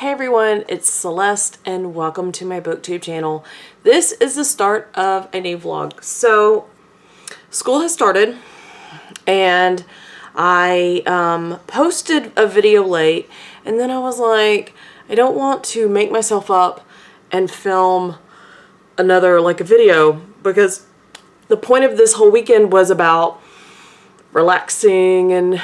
Hey everyone, it's Celeste and welcome to my booktube channel. This is the start of a new vlog. So school has started and I posted a video late and then I was like, I don't want to make myself up and film another a video because the point of this whole weekend was about relaxing and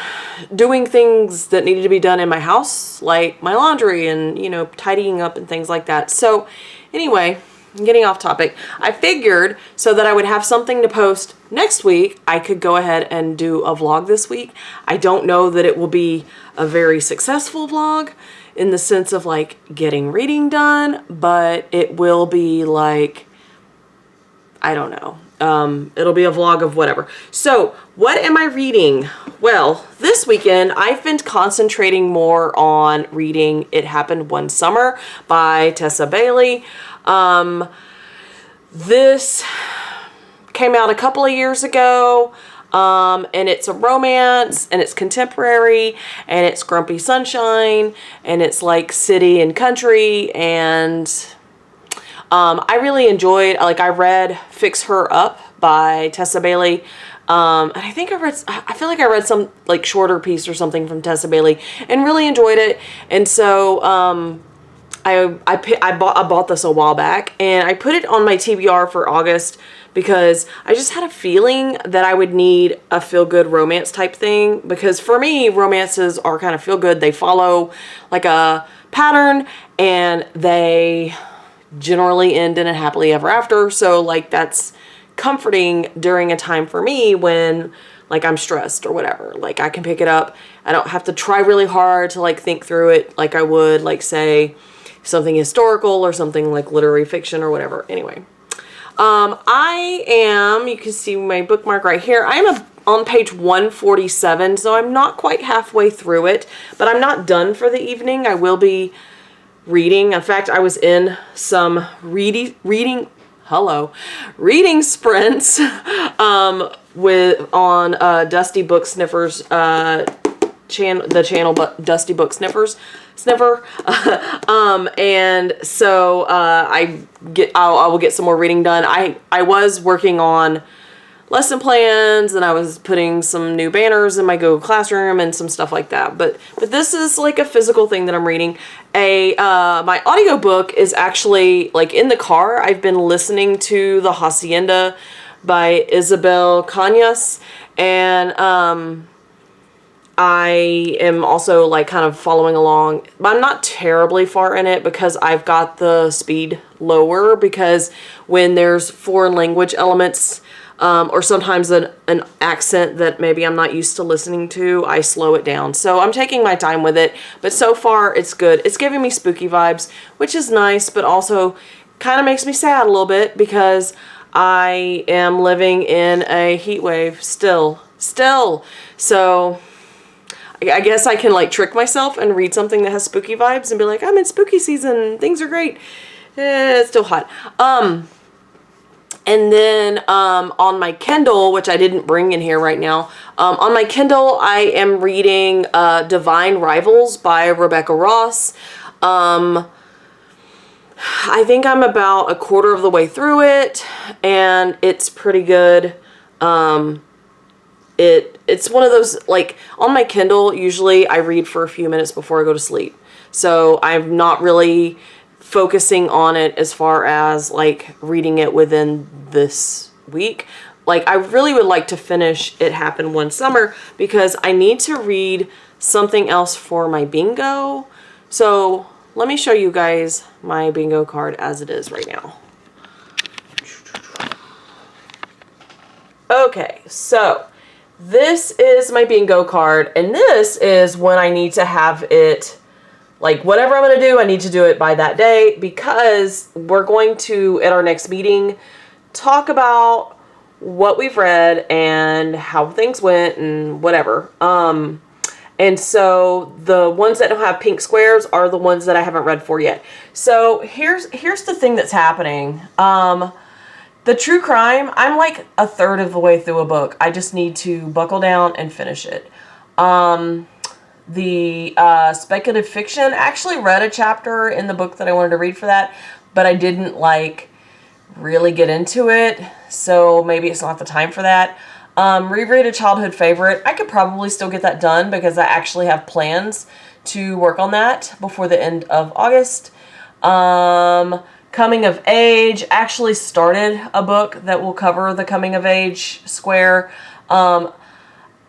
doing things that needed to be done in my house, like my laundry and, tidying up and things like that. So anyway, I'm getting off topic. I figured so that I would have something to post next week, I could go ahead and do a vlog this week. I don't know that it will be a very successful vlog in the sense of getting reading done, but it will be I don't know. It'll be a vlog of whatever. So what am I reading? Well, this weekend I've been concentrating more on reading It Happened One Summer by Tessa Bailey. This came out a couple of years ago. And it's a romance and it's contemporary and it's grumpy sunshine and it's city and country and I really enjoyed, I read Fix Her Up by Tessa Bailey. And I feel like I read some shorter piece or something from Tessa Bailey and really enjoyed it. And so, I bought this a while back and I put it on my TBR for August because I just had a feeling that I would need a feel-good romance type thing, because for me, romances are kind of feel-good. They follow a pattern and they generally end in a happily ever after. So that's comforting during a time for me when I'm stressed or whatever. I can pick it up. I don't have to try really hard to think through it like I would say something historical or something literary fiction or whatever. Anyway, you can see my bookmark right here. I'm on page 147, so I'm not quite halfway through it, but I'm not done for the evening. I will be reading. In fact, I was in some reading sprints on Dusty Book Sniffers channel, but Dusty Book Sniffer. And so I will get some more reading done. I was working on lesson plans and I was putting some new banners in my Google Classroom and some stuff like that. But this is a physical thing that I'm reading. My audiobook is actually in the car. I've been listening to The Hacienda by Isabel Cañas, and I am also kind of following along. I'm not terribly far in it because I've got the speed lower, because when there's foreign language elements or sometimes an accent that maybe I'm not used to listening to, I slow it down. So I'm taking my time with it, but so far it's good. It's giving me spooky vibes, which is nice, but also kind of makes me sad a little bit because I am living in a heat wave still. So I guess I can trick myself and read something that has spooky vibes and be like, I'm in spooky season, things are great. It's still hot. And then on my Kindle, which I didn't bring in here right now, on my Kindle I am reading Divine Rivals by Rebecca Ross. I think I'm about a quarter of the way through it, and it's pretty good. It's one of those, on my Kindle, usually I read for a few minutes before I go to sleep. So I'm not really focusing on it as far as reading it within this week. I really would like to finish It Happened One Summer because I need to read something else for my bingo. So let me show you guys my bingo card as it is right now. Okay, so this is my bingo card, and this is when I need to have it, whatever I'm going to do, I need to do it by that day, because we're going to, at our next meeting, talk about what we've read and how things went and whatever. And so the ones that don't have pink squares are the ones that I haven't read for yet. So here's the thing that's happening. The true crime, I'm a third of the way through a book. I just need to buckle down and finish it. the speculative fiction. I actually read a chapter in the book that I wanted to read for that, but I didn't like really get into it, so maybe it's not the time for that. Reread a childhood favorite. I could probably still get that done because I actually have plans to work on that before the end of August. Coming of age. Actually started a book that will cover the coming of age square.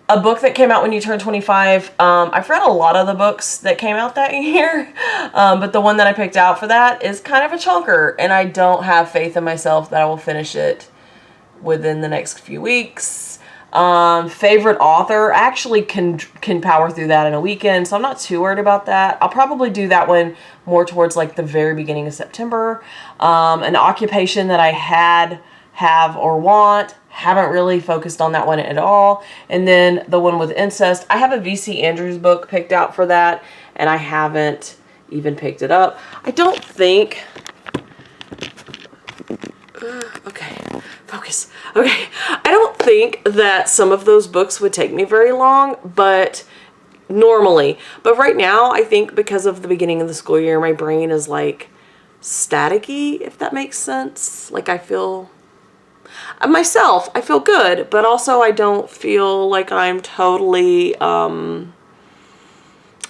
A book that came out when you turn 25. I've read a lot of the books that came out that year, but the one that I picked out for that is kind of a chunker, and I don't have faith in myself that I will finish it within the next few weeks. Favorite author, I actually can power through that in a weekend, so I'm not too worried about that. I'll probably do that one more towards like the very beginning of September. An occupation that I have, or want. Haven't really focused on that one at all. And then the one with incest. I have a V.C. Andrews book picked out for that, and I haven't even picked it up. I don't think... okay, focus. Okay, I don't think that some of those books would take me very long, but normally. But right now, I think because of the beginning of the school year, my brain is like staticky, if that makes sense. Like I feel... myself, I feel good, but also I don't feel like I'm totally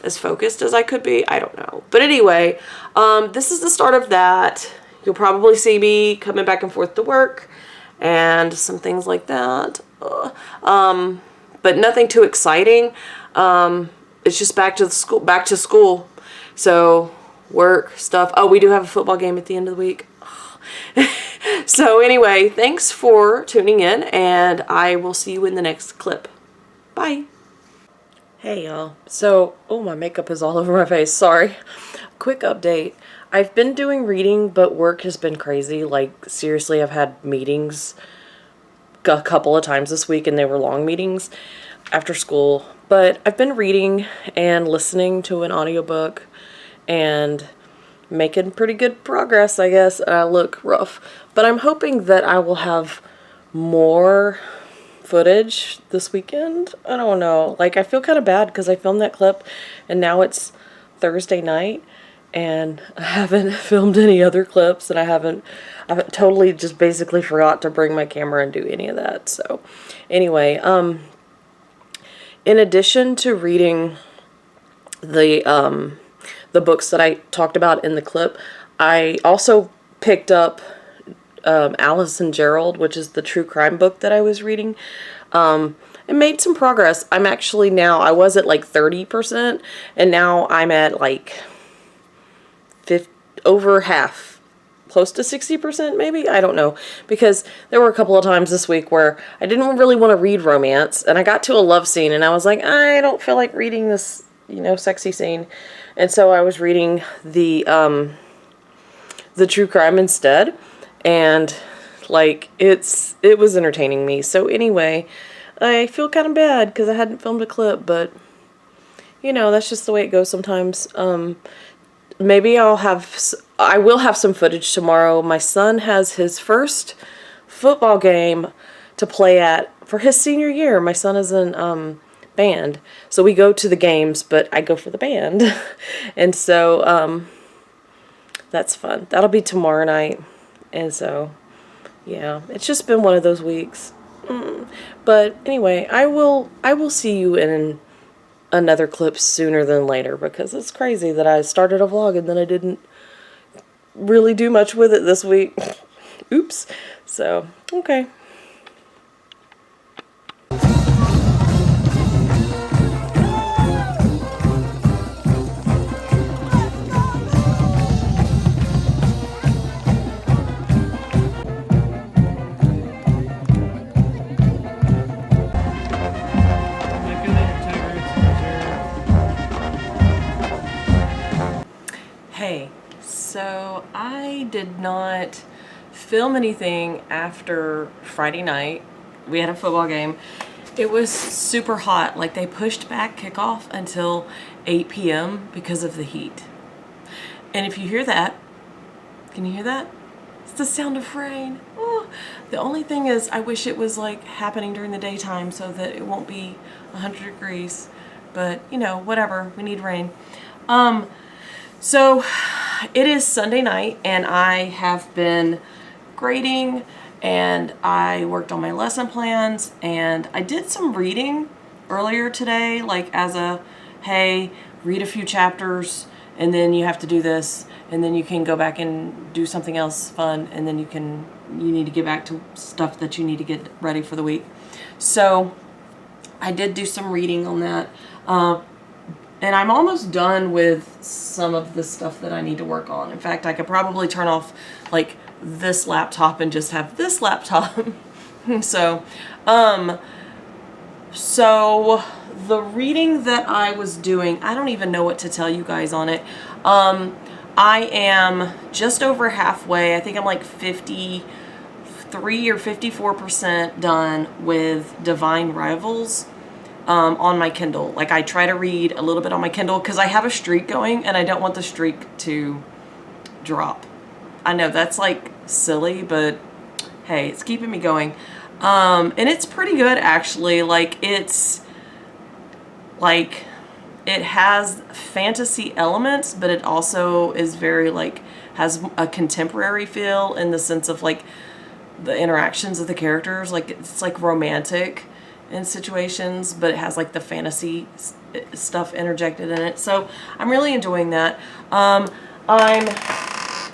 as focused as I could be. I don't know. But anyway, this is the start of that. You'll probably see me coming back and forth to work and some things like that. But nothing too exciting. It's just back to school. So work stuff. Oh, we do have a football game at the end of the week. So anyway, thanks for tuning in, and I will see you in the next clip. Bye. Hey y'all. So, oh, my makeup is all over my face. Sorry. Quick update. I've been doing reading, but work has been crazy. Like, seriously, I've had meetings a couple of times this week, and they were long meetings after school. But I've been reading and listening to an audiobook and making pretty good progress, I guess. I look rough, but I'm hoping that I will have more footage this weekend. I don't know. Like, I feel kind of bad because I filmed that clip and now it's Thursday night and I haven't filmed any other clips, and I haven't totally just basically forgot to bring my camera and do any of that. So anyway, in addition to reading the books that I talked about in the clip, I also picked up Alice and Gerald, which is the true crime book that I was reading, and made some progress. I'm actually now, I was at like 30%, and now I'm at like over half, close to 60% maybe, I don't know, because there were a couple of times this week where I didn't really want to read romance, and I got to a love scene, and I was like, I don't feel like reading this, sexy scene. And so I was reading the true crime instead, and like it was entertaining me. So anyway, I feel kind of bad because I hadn't filmed a clip, but that's just the way it goes sometimes. Maybe I will have some footage tomorrow. My son has his first football game to play at for his senior year. My son is in band, so we go to the games, but I go for the band. And so that's fun. That'll be tomorrow night. And so yeah, it's just been one of those weeks. But anyway, I will see you in another clip sooner than later, because it's crazy that I started a vlog and then I didn't really do much with it this week. Oops. So okay. Hey, so I did not film anything after Friday night. We had a football game. It was super hot. Like, they pushed back kickoff until 8 p.m. because of the heat. And if you hear that, can you hear that? It's the sound of rain. Oh. The only thing is, I wish it was like happening during the daytime so that it won't be 100 degrees. but you know, whatever. We need rain. So it is Sunday night, and I have been grading, and I worked on my lesson plans, and I did some reading earlier today, like as a, hey, read a few chapters, and then you have to do this, and then you can go back and do something else fun, and then you need to get back to stuff that you need to get ready for the week. So I did do some reading on that. And I'm almost done with some of the stuff that I need to work on. In fact, I could probably turn off like this laptop and just have this laptop. So the reading that I was doing, I don't even know what to tell you guys on it. I am just over halfway. I think I'm like 53 or 54% done with Divine Rivals. On my Kindle. Like, I try to read a little bit on my Kindle because I have a streak going and I don't want the streak to drop. I know that's like silly, but hey, it's keeping me going. And it's pretty good actually. Like, it's like, it has fantasy elements, but it also is very like, has a contemporary feel in the sense of like the interactions of the characters. Like, it's like romantic in situations, but it has like the fantasy stuff interjected in it. So I'm really enjoying that. I'm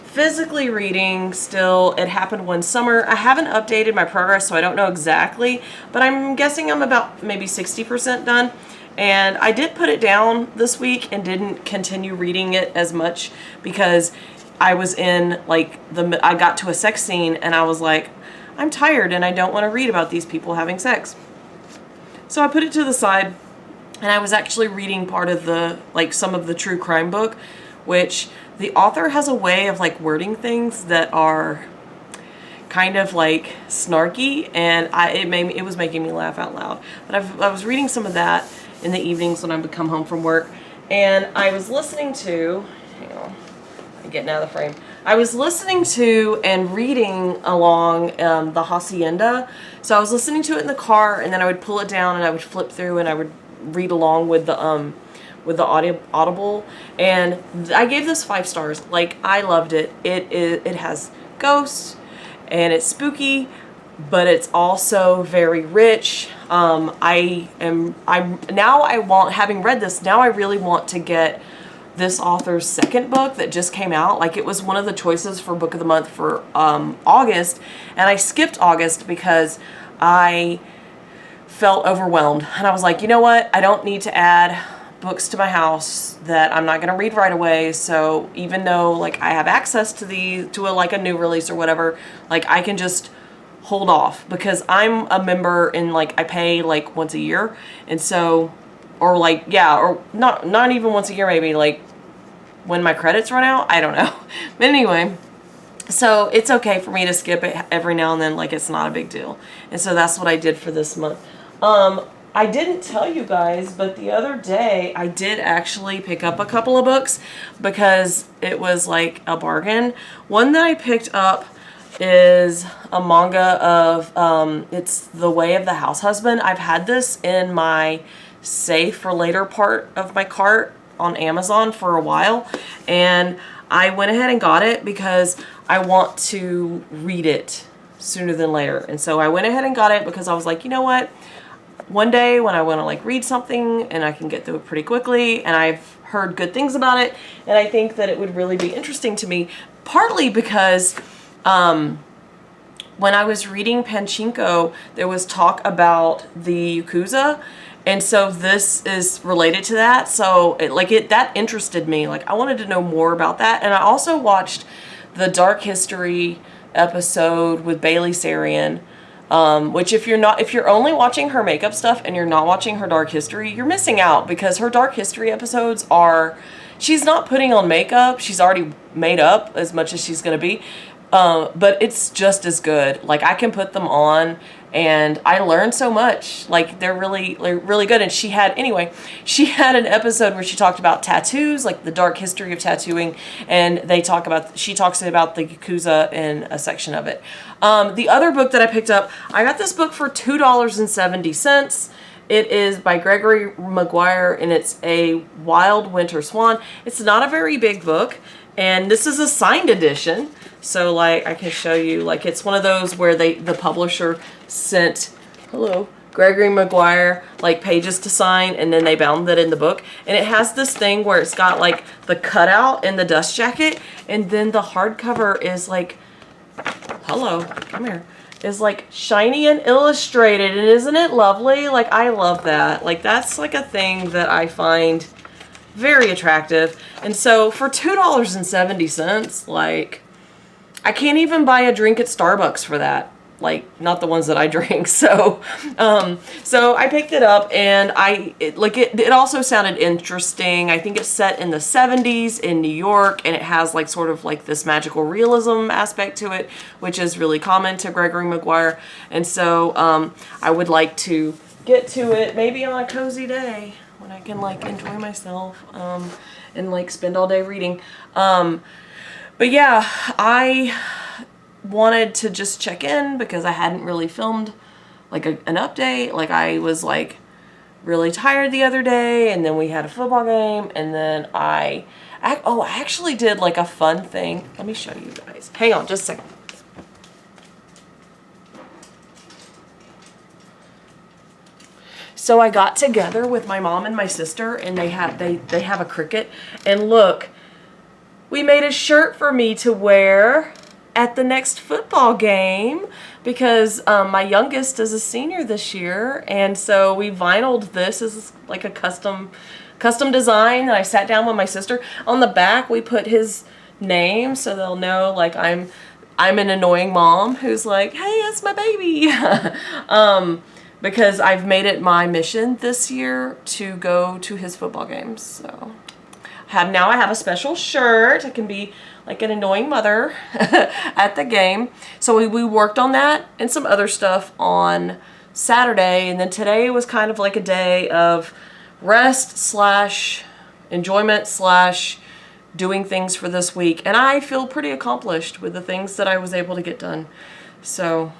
physically reading still It Happened One Summer. I haven't updated my progress, so I don't know exactly, but I'm guessing I'm about maybe 60% done. And I did put it down this week and didn't continue reading it as much because I was in like I got to a sex scene and I was like, I'm tired and I don't want to read about these people having sex. So I put it to the side, and I was actually reading part of some of the true crime book, which the author has a way of like wording things that are kind of like snarky, and it was making me laugh out loud. But I was reading some of that in the evenings when I would come home from work, and I was listening to, hang on, I'm getting out of the frame. I was listening to and reading along the Hacienda. So I was listening to it in the car, and then I would pull it down and I would flip through and I would read along with the Audible. And I gave this 5 stars. Like, I loved it. It has ghosts and it's spooky, but it's also very rich. Having read this, now I really want to get this author's second book that just came out. Like, it was one of the choices for book of the month for August, and I skipped August because I felt overwhelmed, and I was like, you know what, I don't need to add books to my house that I'm not going to read right away. So even though like I have access to a new release or whatever, like I can just hold off because I'm a member and like I pay like once a year, and so or not even once a year, maybe like when my credits run out, I don't know. But anyway, so it's okay for me to skip it every now and then, like it's not a big deal. And so that's what I did for this month. I didn't tell you guys, but the other day I did actually pick up a couple of books because it was like a bargain. One that I picked up is a manga of, it's The Way of the House Husband. I've had this in my save for later part of my cart on Amazon for a while, and I went ahead and got it because I want to read it sooner than later. And so I went ahead and got it because I was like, you know what, one day when I want to like read something and I can get through it pretty quickly, and I've heard good things about it, and I think that it would really be interesting to me, partly because when I was reading Pachinko, there was talk about the Yakuza, and so this is related to that. So that interested me. Like, I wanted to know more about that. And I also watched the Dark History episode with Bailey Sarian, which if you're only watching her makeup stuff and you're not watching her Dark History, you're missing out, because her Dark History episodes she's not putting on makeup. She's already made up as much as she's going to be. But it's just as good. Like, I can put them on and I learned so much. Like, they're really, really good. And she had an episode where she talked about tattoos, like the dark history of tattooing. And she talks about the Yakuza in a section of it. The other book that I picked up, I got this book for $2.70. It is by Gregory Maguire, and it's a Wild Winter Swan. It's not a very big book, and this is a signed edition. So like I can show you, like it's one of those where the publisher sent, hello, Gregory Maguire, like pages to sign, and then they bound that in the book. And it has this thing where it's got like the cutout and the dust jacket, and then the hardcover is like, hello, come here, is like shiny and illustrated. And isn't it lovely? Like, I love that. Like, that's like a thing that I find very attractive. And so for $2.70, like, I can't even buy a drink at Starbucks for that. Like, not the ones that I drink. So I picked it up, and it also sounded interesting. I think it's set in the 70s in New York, and it has like sort of like this magical realism aspect to it, which is really common to Gregory Maguire. And so I would like to get to it maybe on a cozy day when I can like enjoy myself and like spend all day reading. But yeah, I wanted to just check in because I hadn't really filmed like an update. Like, I was like really tired the other day, and then we had a football game, and then I actually did like a fun thing. Let me show you guys. Hang on just a second. So I got together with my mom and my sister, and they have a Cricut, and look, we made a shirt for me to wear at the next football game because my youngest is a senior this year, and so we vinyled this as like a custom design that I sat down with my sister. On the back we put his name so they'll know like I'm an annoying mom who's like, hey, it's my baby. Because I've made it my mission this year to go to his football games. So now I have a special shirt. I can be like an annoying mother at the game. So we worked on that and some other stuff on Saturday. And then today was kind of like a day of rest / enjoyment / doing things for this week. And I feel pretty accomplished with the things that I was able to get done. So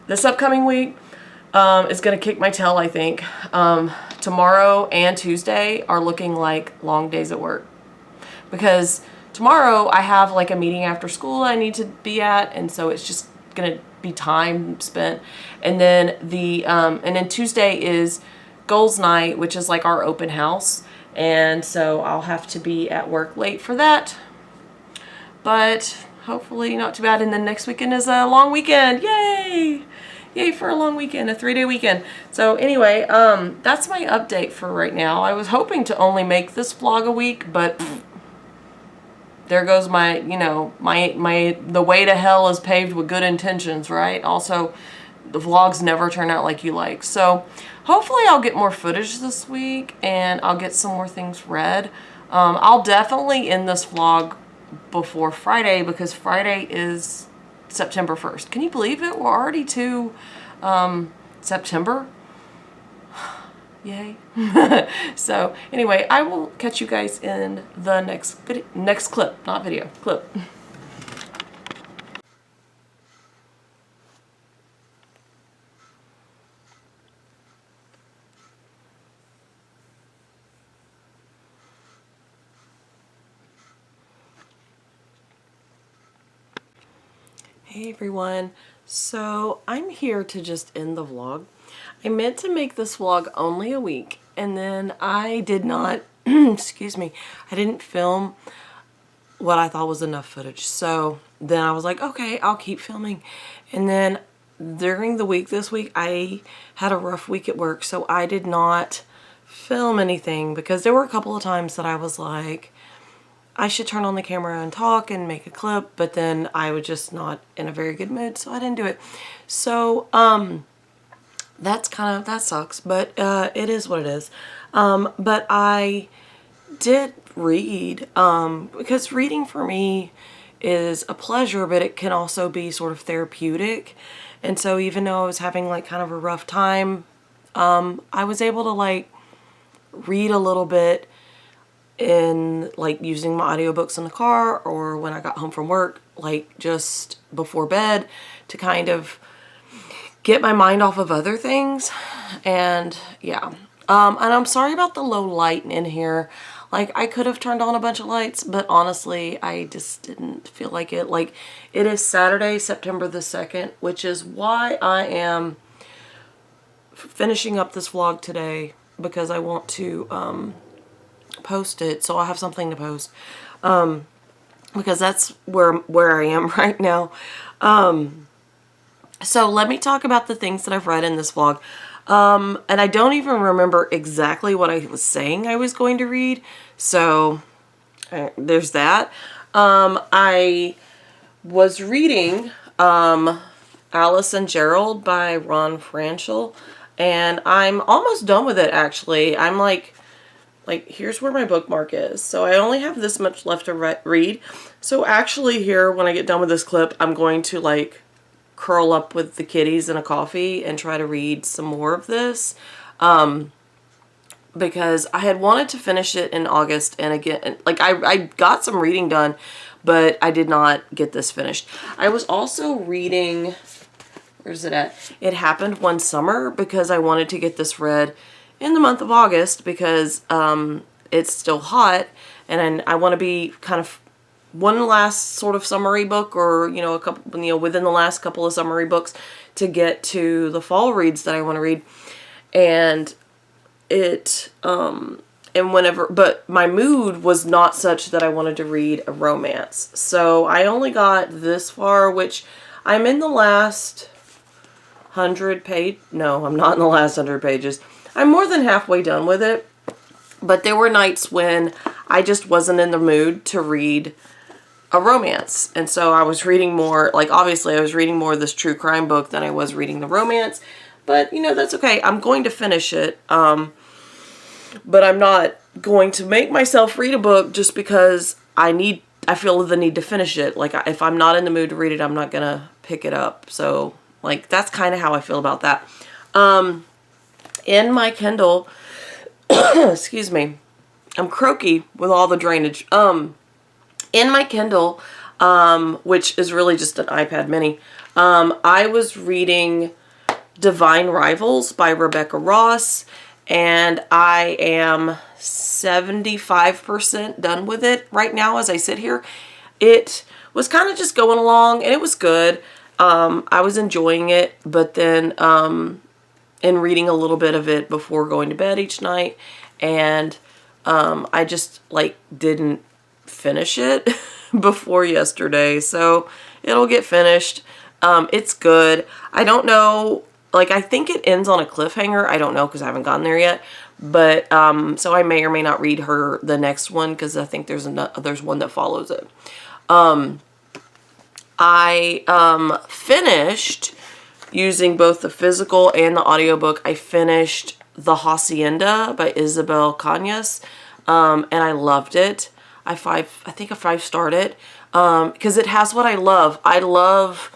this upcoming week is going to kick my tail, I think. Tomorrow and Tuesday are looking like long days at work. Because tomorrow I have like a meeting after school I need to be at, and so it's just gonna be time spent. And then then Tuesday is goals night, which is like our open house, and so I'll have to be at work late for that. But hopefully not too bad. And then next weekend is a long weekend. Yay! Yay for a long weekend, a 3-day weekend. So anyway, that's my update for right now. I was hoping to only make this vlog a week, but there goes my, the way to hell is paved with good intentions, right? Also, the vlogs never turn out like you like. So hopefully I'll get more footage this week, and I'll get some more things read. I'll definitely end this vlog before Friday, because Friday is September 1st. Can you believe it? We're already to September. Yay. So anyway, I will catch you guys in the next clip, not video, clip. Hey everyone. So I'm here to just end the vlog. I meant to make this vlog only a week, and then I did not, excuse me, I didn't film what I thought was enough footage. So then I was like, okay, I'll keep filming. And then during the week this week, I had a rough week at work, so I did not film anything, because there were a couple of times that I was like, I should turn on the camera and talk and make a clip, but then I was just not in a very good mood, so I didn't do it. So, that sucks, but it is what it is. But I did read, because reading for me is a pleasure, but it can also be sort of therapeutic. And so even though I was having like kind of a rough time, I was able to like read a little bit in like using my audiobooks in the car, or when I got home from work, like just before bed, to kind of get my mind off of other things. And yeah. And I'm sorry about the low light in here. Like, I could have turned on a bunch of lights, but honestly, I just didn't feel like it. Like, it is Saturday, September the 2nd, which is why I am finishing up this vlog today, because I want to post it, so I have something to post. Because that's where I am right now. So let me talk about the things that I've read in this vlog. And I don't even remember exactly what I was saying I was going to read. So there's that. I was reading Alice and Gerald by Ron Franchel. And I'm almost done with it, actually. I'm like, here's where my bookmark is. So I only have this much left to read. So actually here, when I get done with this clip, I'm going to like curl up with the kitties and a coffee and try to read some more of this. Because I had wanted to finish it in August, and again, like I got some reading done, but I did not get this finished. I was also reading, where's it at? It Happened One Summer, because I wanted to get this read in the month of August, because it's still hot, and I want to be kind of one last sort of summary book, or a couple, within the last couple of summary books to get to the fall reads that I want to read. And but my mood was not such that I wanted to read a romance. So I only got this far, which I'm in the last 100 page. No, I'm not in the last 100 pages. I'm more than halfway done with it. But there were nights when I just wasn't in the mood to read a romance. And so I was reading more, like obviously I was reading more of this true crime book than I was reading the romance. But that's okay. I'm going to finish it. But I'm not going to make myself read a book just because I feel the need to finish it. Like, if I'm not in the mood to read it, I'm not gonna pick it up. So, like, that's kind of how I feel about that. In my Kindle, excuse me, I'm croaky with all the drainage. In my Kindle, which is really just an iPad mini, I was reading Divine Rivals by Rebecca Ross, and I am 75% done with it right now as I sit here. It was kind of just going along, and it was good. I was enjoying it, but then in reading a little bit of it before going to bed each night, and I just like didn't finish it before yesterday, so it'll get finished. It's good. I don't know, like, I think it ends on a cliffhanger. I don't know, because I haven't gotten there yet, but so I may or may not read the next one, because I think there's one that follows it. I finished using both the physical and the audiobook. I finished The Hacienda by Isabel Cañas, and I loved it. I think a 5-starred it, because it has what I love. I love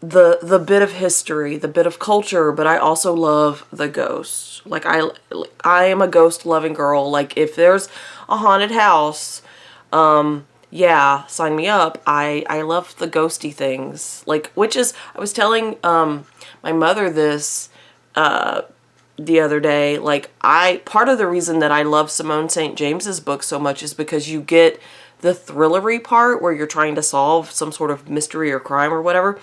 the bit of history, the bit of culture, but I also love the ghosts. Like, I am a ghost loving girl. Like, if there's a haunted house, yeah, sign me up. I love the ghosty things. Like, I was telling my mother this the other day. Like, part of the reason that I love Simone St. James's book so much is because you get the thrillery part where you're trying to solve some sort of mystery or crime or whatever,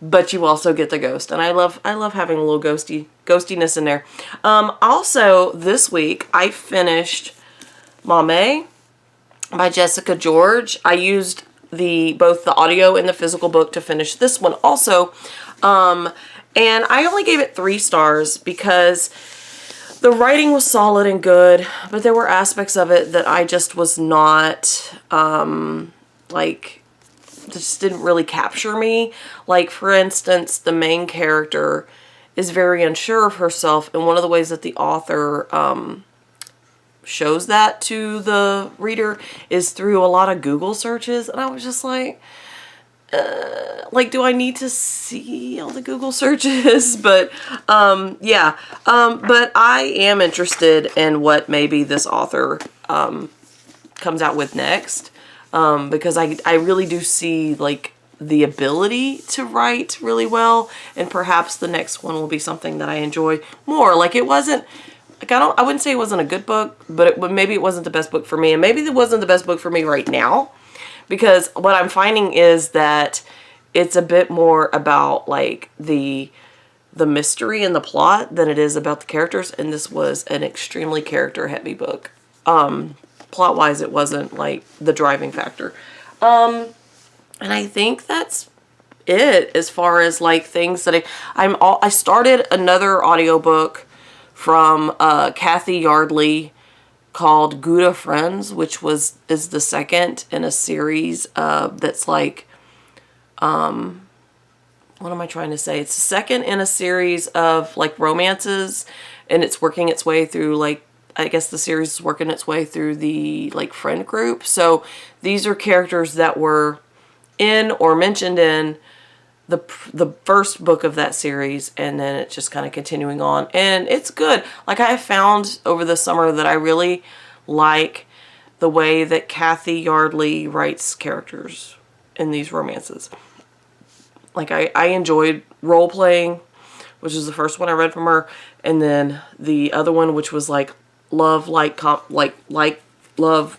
but you also get the ghost, and I love having a little ghostiness in there. Also, this week I finished Mame by Jessica George. I used both the audio and the physical book to finish this one also, and I only gave it 3 stars because the writing was solid and good, but there were aspects of it that I just was not just didn't really capture me. Like, for instance, the main character is very unsure of herself, and one of the ways that the author shows that to the reader is through a lot of Google searches, and I was just like, do I need to see all the Google searches? But yeah, but I am interested in what maybe this author comes out with next. Because I really do see, like, the ability to write really well, and perhaps the next one will be something that I enjoy more. Like, it wasn't, like, I wouldn't say it wasn't a good book, but maybe it wasn't the best book for me, and maybe it wasn't the best book for me right now, because what I'm finding is that it's a bit more about, like, the mystery and the plot than it is about the characters, and this was an extremely character-heavy book. Plot-wise, it wasn't, like, the driving factor. And I think that's it as far as, like, things that I started another audiobook from Kathy Yardley called Gouda Friends, which is the second in a series that's like, what am I trying to say? It's the second in a series of, like, romances, and it's working its way through, like, I guess the series is working its way through the, like, friend group. So these are characters that were in or mentioned in the first book of that series, and then it's just kind of continuing on, and it's good. Like, I have found over the summer that I really like the way that Kathy Yardley writes characters in these romances. Like, I enjoyed Role Playing, which is the first one I read from her, and then the other one, which was like Love, Love,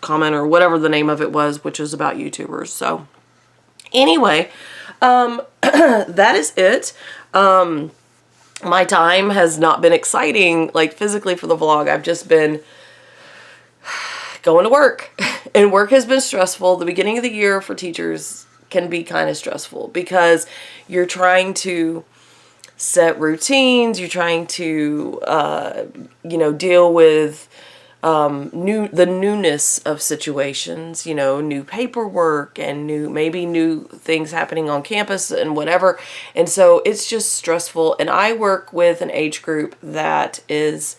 Comment, or whatever the name of it was, which is about YouTubers. So anyway, that is it. My time has not been exciting, like, physically for the vlog. I've just been going to work, and work has been stressful. The beginning of the year for teachers can be kind of stressful because you're trying to set routines, you're trying to, deal with the newness of situations, new paperwork and maybe new things happening on campus and whatever. And so it's just stressful. And I work with an age group that is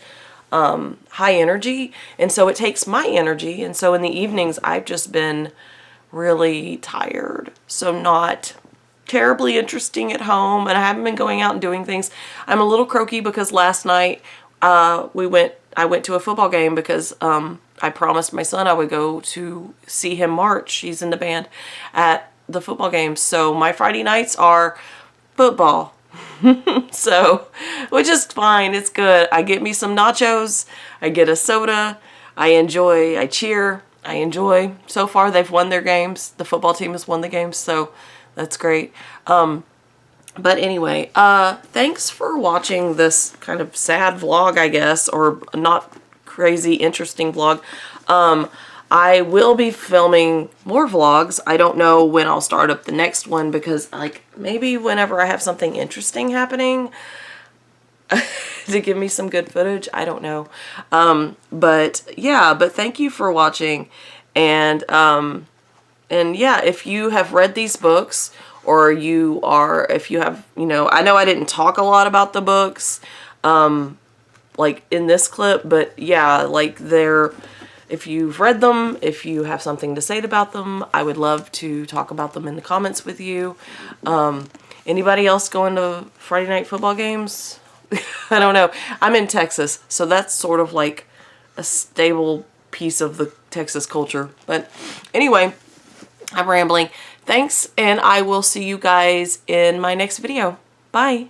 high energy. And so it takes my energy. And so in the evenings, I've just been really tired. So not terribly interesting at home. And I haven't been going out and doing things. I'm a little croaky because last night I went to a football game because I promised my son I would go to see him march. He's in the band at the football game. So my Friday nights are football. So, which is fine. It's good. I get me some nachos. I get a soda. I cheer. I enjoy. So far, they've won their games. The football team has won the games. So that's great. But anyway, thanks for watching this kind of sad vlog, I guess, or not crazy interesting vlog. I will be filming more vlogs. I don't know when I'll start up the next one because, like, maybe whenever I have something interesting happening to give me some good footage. I don't know. But yeah, but thank you for watching. And yeah, if you have read these books, or if you have, I know I didn't talk a lot about the books, like in this clip, but yeah, like if you've read them, if you have something to say about them, I would love to talk about them in the comments with you. Anybody else going to Friday night football games? I don't know. I'm in Texas, so that's sort of like a stable piece of the Texas culture. But anyway, I'm rambling. Thanks, and I will see you guys in my next video. Bye.